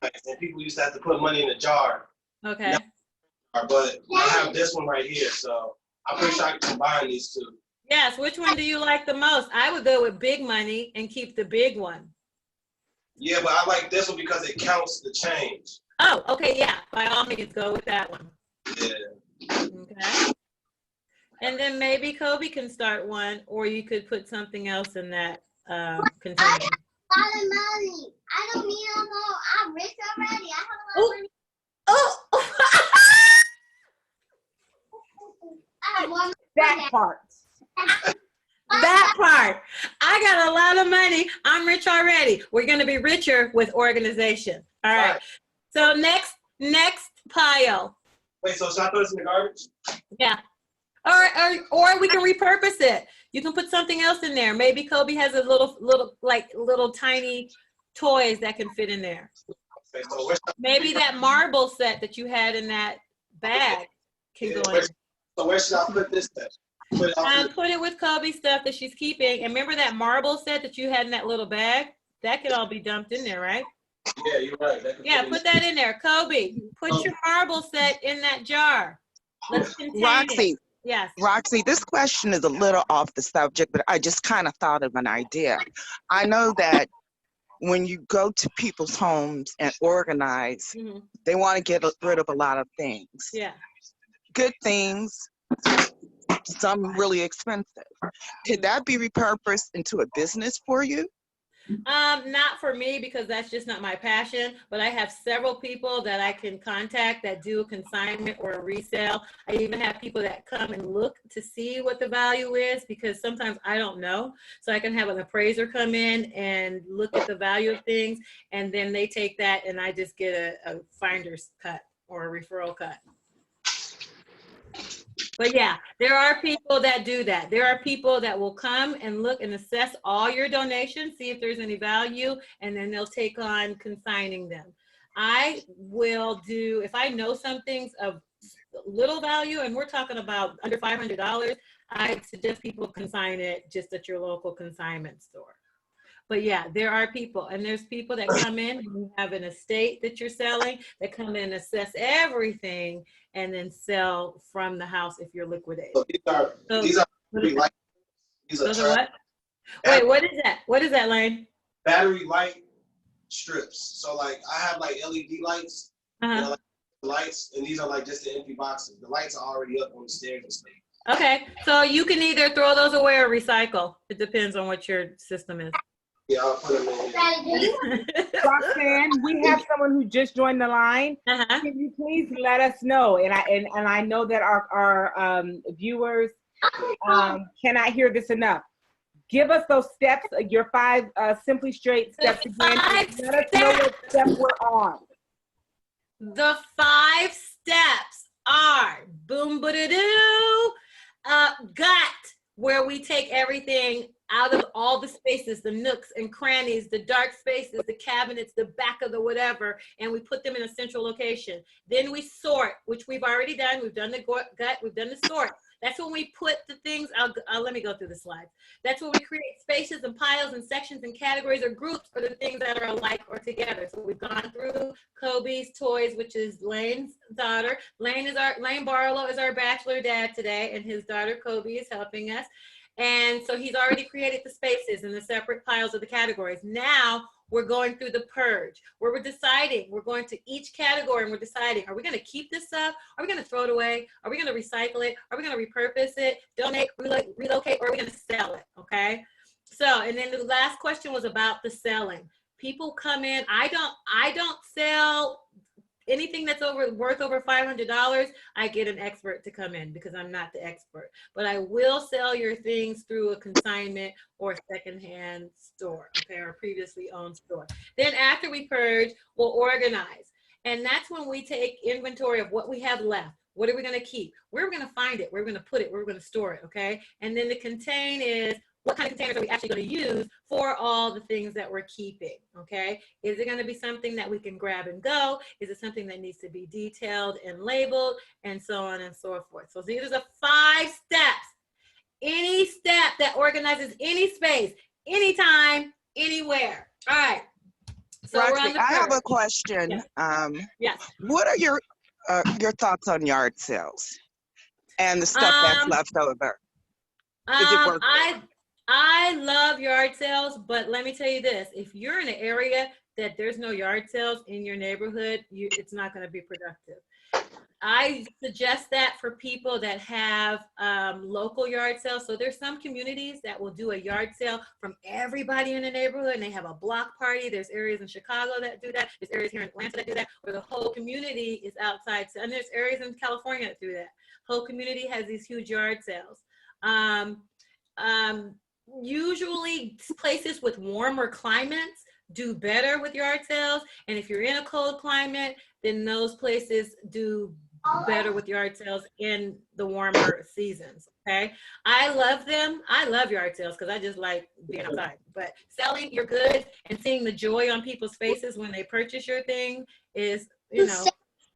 And people used to have to put money in a jar. Okay. But I have this one right here. So I'm pretty sure I can combine these 2. Yes. Which one do you like the most? I would go with big money and keep the big one. Yeah, but I like this one because it counts the change. Oh, okay. Yeah. By all means, go with that one. Yeah. Okay. And then maybe Kobe can start one, or you could put something else in that container. I have a lot of money. I don't need no more. I'm rich already. I have a lot of money. Oh. I have one. That part. That part. I got a lot of money. I'm rich already. We're going to be richer with organization. All right. So next pile. Wait, so should I throw this in the garbage? Yeah. Or we can repurpose it. You can put something else in there. Maybe Kobe has a little tiny toys that can fit in there. Okay, so Maybe that marble set that you had in that bag can go in. So where should I put this then? Put it with Kobe's stuff that she's keeping. And remember that marble set that you had in that little bag? That could all be dumped in there, right? Yeah, you're right. Yeah, put that in there. Kobe, put your marble set in that jar. Let's contain Roxy. it. Yes. Roxy, this question is a little off the subject, but I just kind of thought of an idea. I know that when you go to people's homes and organize, they want to get rid of a lot of things. Yeah. Good things, some really expensive. Could that be repurposed into a business for you? Not for me, because that's just not my passion, but I have several people that I can contact that do a consignment or a resale. I even have people that come and look to see what the value is, because sometimes I don't know. So I can have an appraiser come in and look at the value of things, and then they take that and I just get a finder's cut or a referral cut. But yeah, there are people that do that. There are people that will come and look and assess all your donations, see if there's any value, and then they'll take on consigning them. I will do, if I know something's of little value, and we're talking about under $500, I suggest people consign it just at your local consignment store. But yeah, there are people, and there's people that come in and you have an estate that you're selling, that come in and assess everything and then sell from the house if you're liquidating. So these are battery light. Those are what? Wait, what is that? What is that, Lane? Battery light strips. So like I have like LED lights, you know, like lights, and these are like just the empty boxes. The lights are already up on the stairs and stuff. Okay, so you can either throw those away or recycle. It depends on what your system is. Yeah, I'll put them in. Roxanne, we have someone who just joined the line. Can you please let us know? And I know that our viewers cannot hear this enough. Give us those steps, your 5 Simply Straight steps again. Let us know what step we're on. The 5 steps are boom, ba-da-doo, gut, where we take everything out of all the spaces, the nooks and crannies, the dark spaces, the cabinets, the back of the whatever, and we put them in a central location. Then we sort, which we've already done. We've done the gut, we've done the sort. That's when we put the things, let me go through the slides. That's when we create spaces and piles and sections and categories or groups for the things that are alike or together. So we've gone through Kobe's toys, which is Lane's daughter. Lane Barlow is our bachelor dad today, and his daughter Kobe is helping us. And so he's already created the spaces and the separate piles of the categories. Now we're going through the purge, where we're deciding, we're going to each category and we're deciding, are we going to keep this stuff? Are we going to throw it away? Are we going to recycle it? Are we going to repurpose it, donate, relocate, or are we going to sell it? Okay. So, and then the last question was about the selling. People come in, I don't sell anything that's worth over $500. I get an expert to come in because I'm not the expert, but I will sell your things through a consignment or a secondhand store, okay, or previously owned store. Then after we purge, we'll organize. And that's when we take inventory of what we have left. What are we going to keep? Where are we going to find it? Where are we going to put it? Where are we going to store it? Okay. And then the contain is, what kind of containers are we actually going to use for all the things that we're keeping? Okay. Is it going to be something that we can grab and go? Is it something that needs to be detailed and labeled, and so on and so forth? So these are the 5 steps. Any step that organizes any space, anytime, anywhere. All right. So Roxy, we're on the I have a question. Yes. Yes. What are your thoughts on yard sales and the stuff that's left over? Is it worth it? I love yard sales, but let me tell you this: if you're in an area that there's no yard sales in your neighborhood, it's not going to be productive. I suggest that for people that have local yard sales. So there's some communities that will do a yard sale from everybody in the neighborhood, and they have a block party. There's areas in Chicago that do that. There's areas here in Atlanta that do that, where the whole community is outside. And there's areas in California that do that. Whole community has these huge yard sales. Usually places with warmer climates do better with yard sales. And if you're in a cold climate, then those places do better with yard sales in the warmer seasons. Okay. I love them. I love yard sales because I just like being outside. But selling your goods and seeing the joy on people's faces when they purchase your thing is, you know,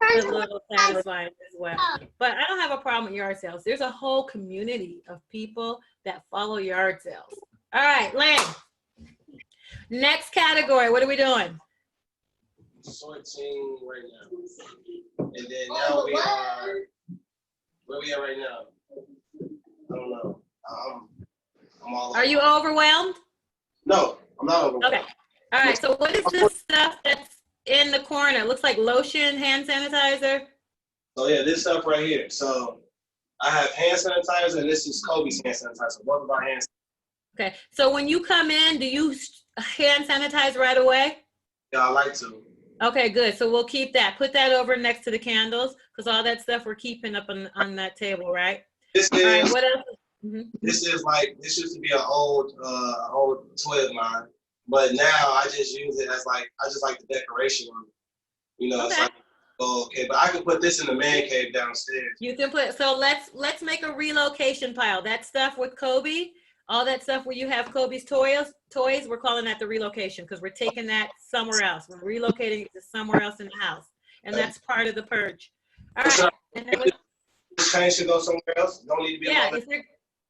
a little satisfying as well. But I don't have a problem with yard sales. There's a whole community of people that follow yard sales. All right, Lane. Next category. What are we doing? Sorting right now. And then now we are, where we at right now? I don't know. I'm all Are you overwhelmed? No, I'm not overwhelmed. Okay. All right, so what is this stuff that's in the corner? It looks like lotion, hand sanitizer. So yeah, this stuff right here. So I have hand sanitizer, and this is Kobe's hand sanitizer. Both of our hands. Okay, so when you come in, do you hand sanitize right away? Yeah, I like to. Okay, good. So we'll keep that. Put that over next to the candles, because all that stuff we're keeping up on that table, right? This is, all right, what else? This is like, this used to be an old toy of mine, but now I just use it as like, I just like the decoration of it. You know, okay. It's like, oh, okay, but I can put this in the man cave downstairs. You can put, so let's make a relocation pile. That stuff with Kobe, all that stuff where you have Kobe's toys, we're calling that the relocation, because we're taking that somewhere else. We're relocating it to somewhere else in the house. And that's part of the purge. All right. And then this change should go somewhere else? Don't need to be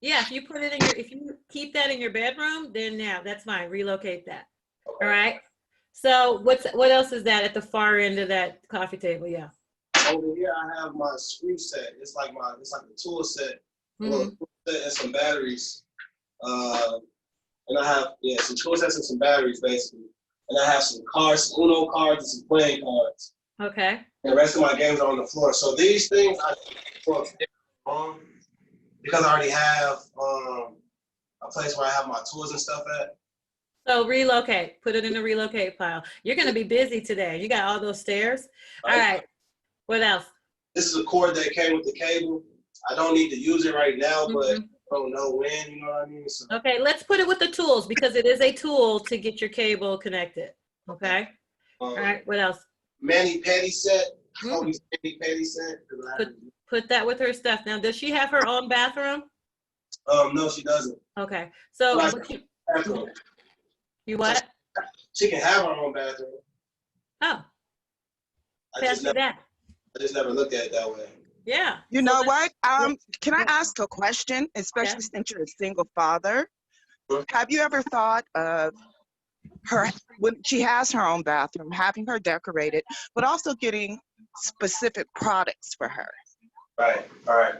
Yeah, if you put it in your, if you keep that in your bedroom, then yeah, that's fine. Relocate that. All right. So what else is that at the far end of that coffee table? Yeah. Over here, I have my screw set. It's like a tool set, a little tool set and some batteries. And I have some tool sets and some batteries basically. And I have some cards, some Uno cards and some playing cards. Okay. And the rest of my games are on the floor. So these things I because I already have a place where I have my tools and stuff at. So relocate. Put it in the relocate pile. You're gonna be busy today. You got all those stairs. All right. What else? This is a cord that came with the cable. I don't need to use it right now, but I don't know when, you know what I mean? So. Okay, let's put it with the tools because it is a tool to get your cable connected. Okay. All right, what else? Mani-pedi set. Mani-pedi set. Put that with her stuff. Now, does she have her own bathroom? No, she doesn't. Okay, so you what? She can have her own bathroom. Oh, I just never looked at it that way. Yeah. You know what? Can I ask a question, especially since you're a single father? Have you ever thought of her, when she has her own bathroom, having her decorated, but also getting specific products for her? Right, all right.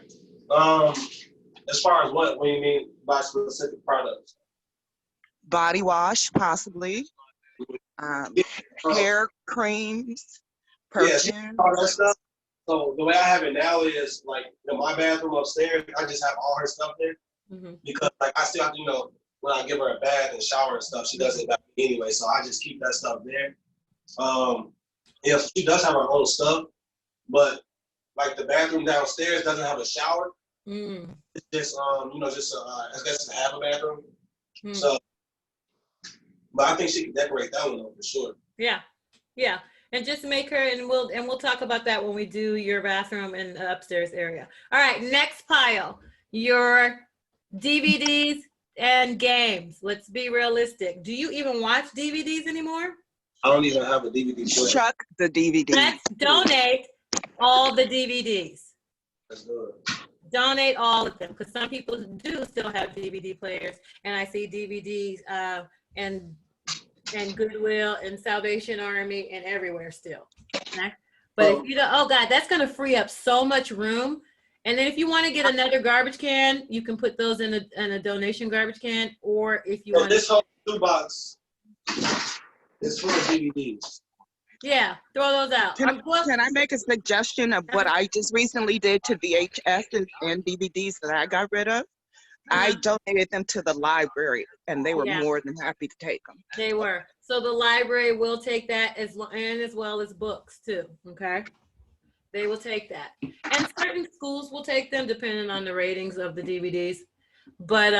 As far as what do you mean by specific products? Body wash, possibly. Hair creams, perfume. All that stuff. So the way I have it now is like in my bathroom upstairs, I just have all her stuff there because like I still have to, when I give her a bath and shower and stuff, she does it back anyway. So I just keep that stuff there. If she does have her own stuff, but like the bathroom downstairs doesn't have a shower. It's just I guess it's a half a bathroom. So, but I think she can decorate that one though for sure. Yeah, yeah. And just make her, and we'll talk about that when we do your bathroom and upstairs area. All right, next pile, your DVDs and games. Let's be realistic. Do you even watch DVDs anymore? I don't even have a DVD player. Chuck the DVD. Let's donate all the DVDs. Let's do it. Donate all of them, because some people do still have DVD players, and I see DVDs and Goodwill and Salvation Army and everywhere still. Okay? But if you don't, oh God, that's gonna free up so much room. And then if you want to get another garbage can, you can put those in a donation garbage can, or if you want this whole shoebox is full of DVDs. Yeah, throw those out. Can I make a suggestion of what I just recently did to VHS and DVDs that I got rid of? I donated them to the library, and they were more than happy to take them. They were. So the library will take that as well as books too. Okay, they will take that, and certain schools will take them depending on the ratings of the DVDs. But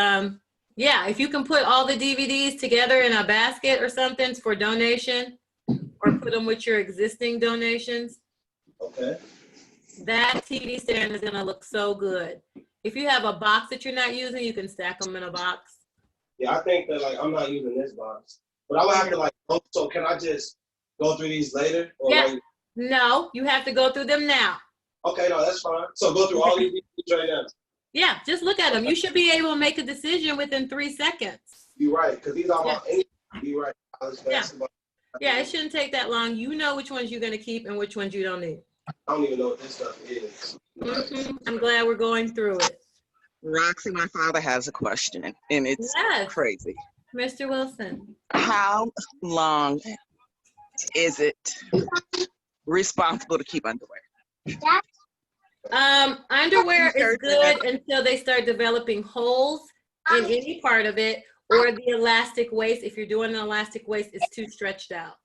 yeah, if you can put all the DVDs together in a basket or something for donation, or put them with your existing donations. Okay. That TV stand is gonna look so good. If you have a box that you're not using, you can stack them in a box. Yeah, I think that like I'm not using this box, but I would have to like. So can I just go through these later? Or yeah. No, you have to go through them now. Okay, no, that's fine. So go through all these right now. Yeah, just look at them. You should be able to make a decision within 3 seconds. You're right, because these are my. You're right. Yeah, it shouldn't take that long. You know which ones you're gonna keep and which ones you don't need. I don't even know what this stuff is. I'm glad we're going through it. Roxy, my father has a question, and it's crazy. Mr. Wilson. How long is it responsible to keep underwear? Underwear is good until they start developing holes in any part of it, or the elastic waist. If you're doing an elastic waist, it's too stretched out.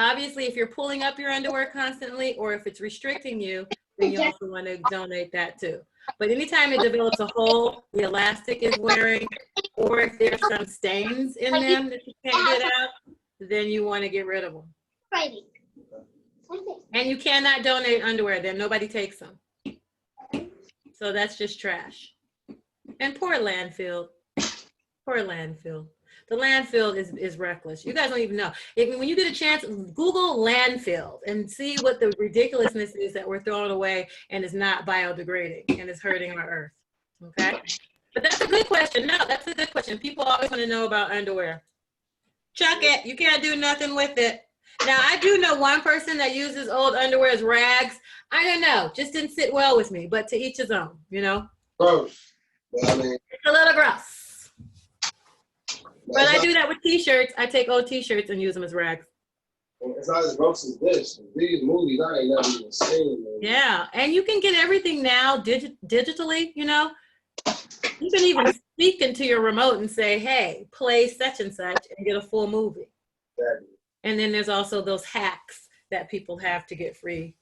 Obviously, if you're pulling up your underwear constantly, or if it's restricting you, then you also want to donate that too. But anytime it develops a hole, the elastic is wearing, or if there's some stains in them that you can't get out, then you want to get rid of them. And you cannot donate underwear, then nobody takes them. So that's just trash. And poor landfill. Poor landfill. The landfill is reckless. You guys don't even know. When you get a chance, Google landfill and see what the ridiculousness is that we're throwing away and is not biodegrading and is hurting our earth. Okay. But that's a good question. No, that's a good question. People always want to know about underwear. Chuck it. You can't do nothing with it. Now, I do know one person that uses old underwear as rags. I don't know. Just didn't sit well with me, but to each his own, you know? Gross. But I mean, it's a little gross. But I do that with t-shirts. I take old t-shirts and use them as rags. It's not as gross as this. These movies, I ain't never even seen. Man. Yeah, and you can get everything now digitally, you know? You can even speak into your remote and say, hey, play such and such and get a full movie. Exactly. And then there's also those hacks that people have to get free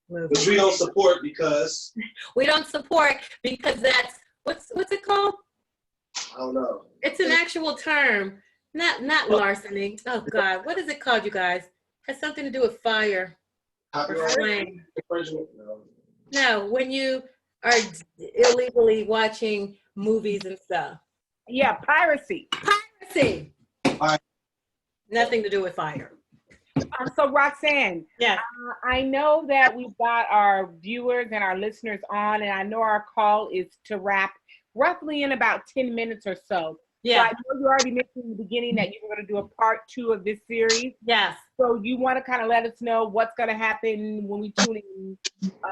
movies. Which we don't support because... we don't support because that's, what's it called? I don't know. It's an actual term, not larceny. Oh, God, what is it called, you guys? Has something to do with fire or flame. No, when you are illegally watching movies and stuff. Yeah, piracy. Piracy. Nothing to do with fire. So Roxanne, yeah, I know that we've got our viewers and our listeners on, and I know our call is to wrap roughly in about 10 minutes or so. Yeah. So I know you already mentioned in the beginning that you were going to do a part 2 of this series. Yes. So you want to kind of let us know what's going to happen when we tune in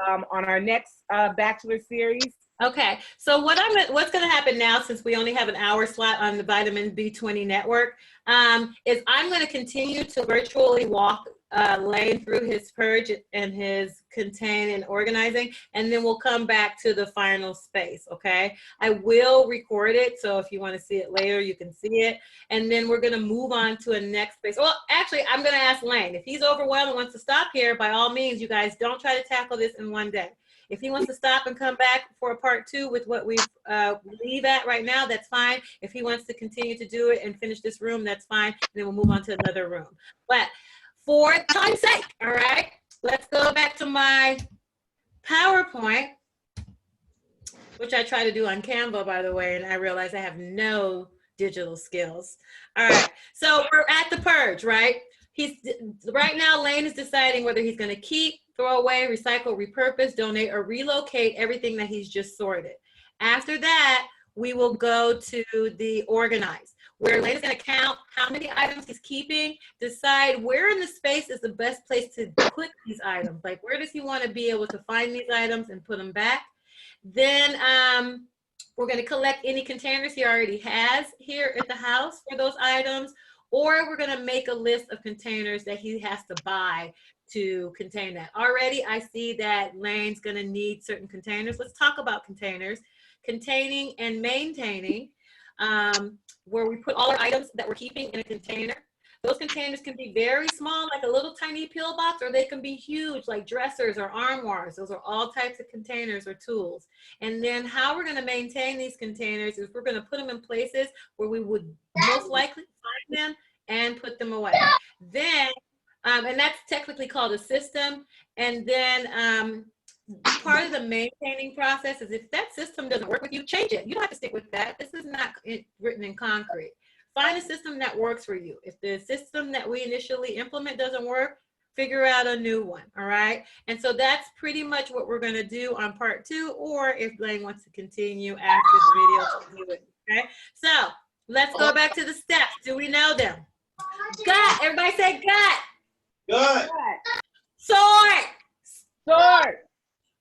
on our next Bachelor series? Okay, so what's going to happen now, since we only have an hour slot on the Vitamin B20 network, is I'm going to continue to virtually walk Lane through his purge and his contain and organizing, and then we'll come back to the final space, okay? I will record it, so if you want to see it later, you can see it, and then we're going to move on to a next space. Well, actually, I'm going to ask Lane. If he's overwhelmed and wants to stop here, by all means, you guys, don't try to tackle this in one day. If he wants to stop and come back for a part 2 with what we leave at right now, that's fine. If he wants to continue to do it and finish this room, that's fine. And then we'll move on to another room. But for time's sake, all right, let's go back to my PowerPoint, which I try to do on Canva, by the way, and I realize I have no digital skills. All right, so we're at the purge, right? Right now, Lane is deciding whether he's going to keep, throw away, recycle, repurpose, donate, or relocate everything that he's just sorted. After that, we will go to the organize, where Lane is going to count how many items he's keeping, decide where in the space is the best place to put these items. Like, where does he want to be able to find these items and put them back? Then we're going to collect any containers he already has here at the house for those items, or we're going to make a list of containers that he has to buy to contain that. Already, I see that Lane's going to need certain containers. Let's talk about containers. Containing and maintaining, where we put all our items that we're keeping in a container. Those containers can be very small, like a little tiny pill box, or they can be huge, like dressers or armoires. Those are all types of containers or tools. And then how we're going to maintain these containers is we're going to put them in places where we would most likely find them and put them away. Then, and that's technically called a system. And then part of the maintaining process is if that system doesn't work with you, change it. You don't have to stick with that. This is not written in concrete. Find a system that works for you. If the system that we initially implement doesn't work, figure out a new one, all right? And so that's pretty much what we're gonna do on part 2, or if Blaine wants to continue after the video to do it, okay? So let's go back to the steps. Do we know them? Gut, everybody say gut. Gut. Sort. Sort.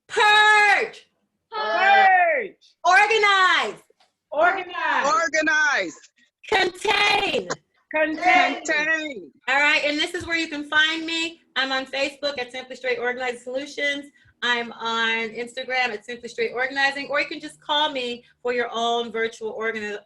Purge. Purge. Organize. Organize. Organize. Contain. Contain. All right, and this is where you can find me. I'm on Facebook at Simply Straight Organizing Solutions. I'm on Instagram at Simply Straight Organizing, or you can just call me for your own virtual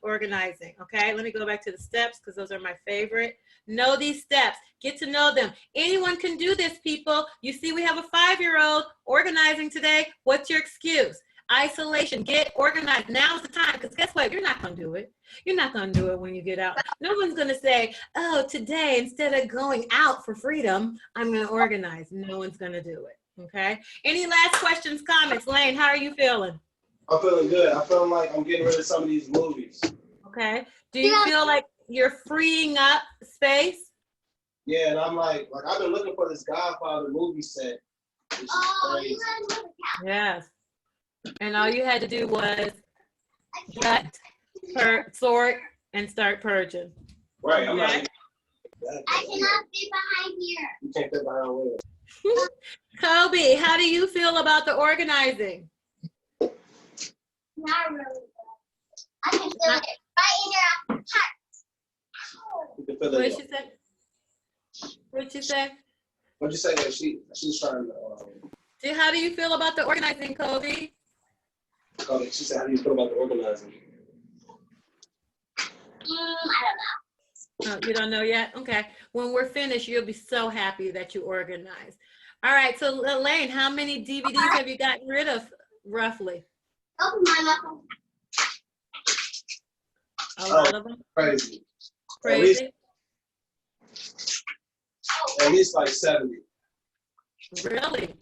organizing, okay? Let me go back to the steps because those are my favorite. Know these steps. Get to know them. Anyone can do this, people. You see we have a 5-year-old organizing today. What's your excuse? Isolation. Get organized. Now's the time, because guess what? You're not going to do it. You're not going to do it when you get out. No one's going to say, oh, today, instead of going out for freedom, I'm going to organize. No one's going to do it. Okay. Any last questions, comments? Lane, how are you feeling? I'm feeling good. I'm feeling like I'm getting rid of some of these movies. Okay. Do you feel like you're freeing up space? Yeah, and I'm like I've been looking for this Godfather movie set. Which is crazy. Yes. And all you had to do was gut, sort, and start purging. Right. I'm Okay. I cannot fit behind here. You can't fit behind where? Kobe, how do you feel about the organizing? Not really good. I can feel it right in your heart. You can feel What it. did she say? What'd you say? What'd you say? That she's trying to. How do you feel about the organizing, Kobe? She said, "How do you feel about the organizing?" I don't know. Oh, you don't know yet? Okay. When we're finished, you'll be so happy that you organized. All right. So, Elaine, how many DVDs have you gotten rid of, roughly? Open my mouth. A lot of them? Crazy. Crazy? At least like 70. Really?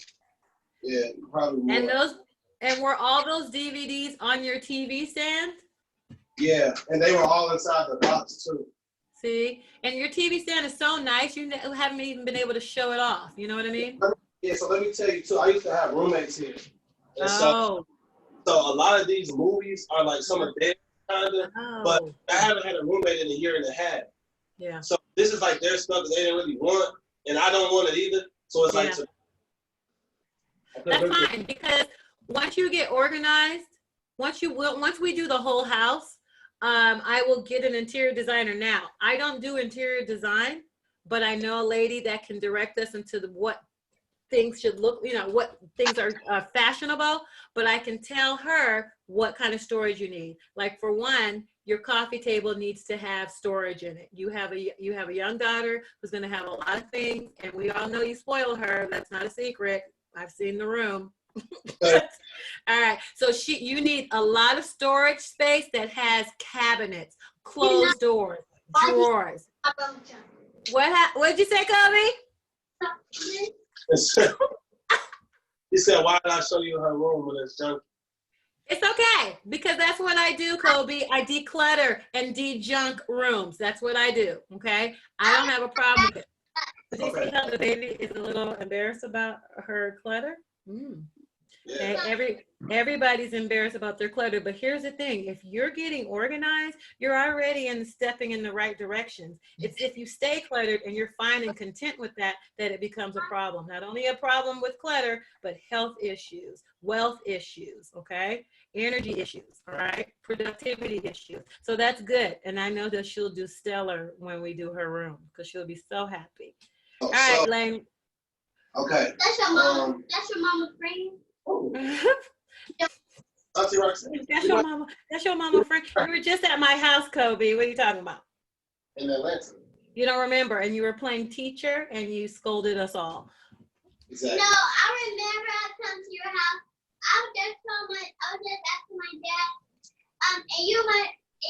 Yeah, probably more. And were all those DVDs on your TV stand? Yeah, and they were all inside the box too. See? And your TV stand is so nice, you haven't even been able to show it off. You know what I mean? Yeah, so let me tell you too, I used to have roommates here. And Oh. so a lot of these movies are like some of their kind of, but I haven't had a roommate in a year and a half. Yeah. So this is like their stuff that they didn't really want, and I don't want it either. So it's like, that's fine, because once you get organized, once we do the whole house, I will get an interior designer. Now, I don't do interior design, but I know a lady that can direct us into what things should look, what things are fashionable, but I can tell her what kind of storage you need. Like, for one, your coffee table needs to have storage in it. You have a young daughter who's going to have a lot of things, and we all know you spoil her. That's not a secret. I've seen the room. All right. So you need a lot of storage space that has cabinets, closed doors, drawers. What'd you say, Kobe? He said, "Why did I show you her room when it's junk?" It's okay, because that's what I do, Kobe. I declutter and de-junk rooms. That's what I do, okay? I don't have a problem with it. Did you see how the baby is a little embarrassed about her clutter? Okay, everybody's embarrassed about their clutter, but here's the thing: if you're getting organized, you're already stepping in the right directions. It's if you stay cluttered and you're fine and content with that it becomes a problem. Not only a problem with clutter, but health issues, wealth issues, okay, energy issues, all right, productivity issues. So that's good, and I know that she'll do stellar when we do her room, because she'll be so happy. All right, Lane. Okay. That's your mama. That's your mama's friend. Auntie Roxy. That's your mama friend. You were just at my house, Kobe. What are you talking about? In Atlanta. You don't remember, and you were playing teacher, and you scolded us all. Exactly. No, I remember I come to your house. I was just asking my dad. And you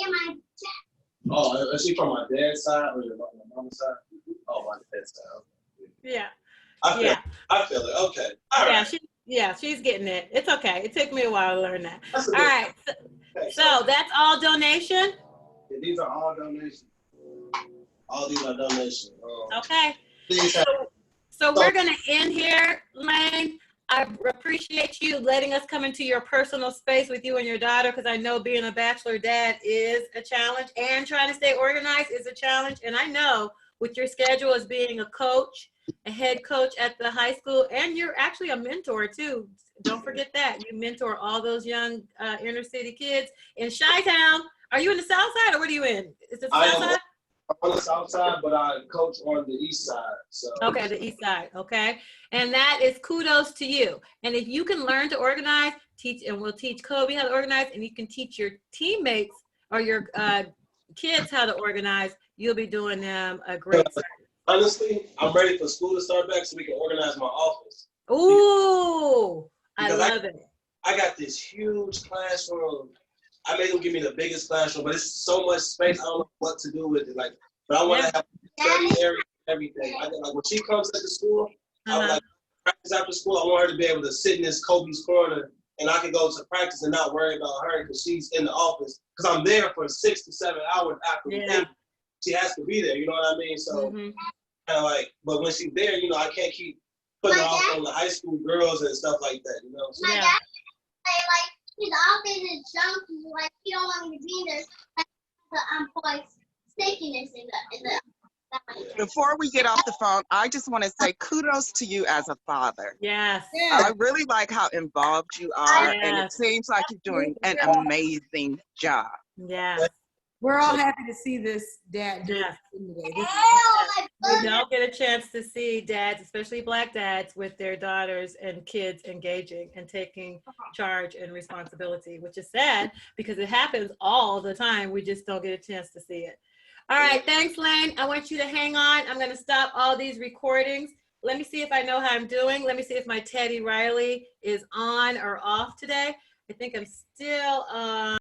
and my dad. Oh, is she from my dad's side or your mom's side? Oh, my dad's side. Yeah. I feel it. Okay. All right. She's getting it. It's okay. It took me a while to learn that. All right. So that's all donation? Yeah, these are all donations. All these are donations. Okay. So we're going to end here, Lane. I appreciate you letting us come into your personal space with you and your daughter, because I know being a bachelor dad is a challenge, and trying to stay organized is a challenge. And I know with your schedule as being a coach, a head coach at the high school, and you're actually a mentor too. Don't forget that. You mentor all those young inner city kids in Chi-Town. Are you in the South Side, or what are you in? Is it the South Side? I'm on the South Side, but I coach on the East Side. So. Okay, the East Side. Okay. And that is kudos to you. And if you can learn to organize, we'll teach Kobe how to organize, and you can teach your teammates or your kids how to organize, you'll be doing them a great service. Honestly, I'm ready for school to start back so we can organize my office. Ooh, I love it. I got this huge classroom. I made them give me the biggest classroom, but it's so much space. I don't know what to do with it. But I want to have study area and everything. When she comes to the school, I would practice after school. I want her to be able to sit in this Kobe's corner, and I can go to practice and not worry about her because she's in the office. Because I'm there for 6 to 7 hours after the thing. She has to be there, you know what I mean? So kind of but when she's there, I can't keep putting her off on the high school girls and stuff like that, My dad say his office is junk, he there's the boys stickiness in the. Before we get off the phone, I just want to say kudos to you as a father. Yes. I really like how involved you are, and it Yes. seems like you're doing an amazing job. Yes. We're all happy to see this dad do Yes. it today. We don't get a chance to see dads, especially Black dads, with their daughters and kids engaging and taking charge and responsibility, which is sad because it happens all the time. We just don't get a chance to see it. All right, thanks, Lane. I want you to hang on. I'm going to stop all these recordings. Let me see if I know how I'm doing. Let me see if my Teddy Riley is on or off today. I think I'm still on.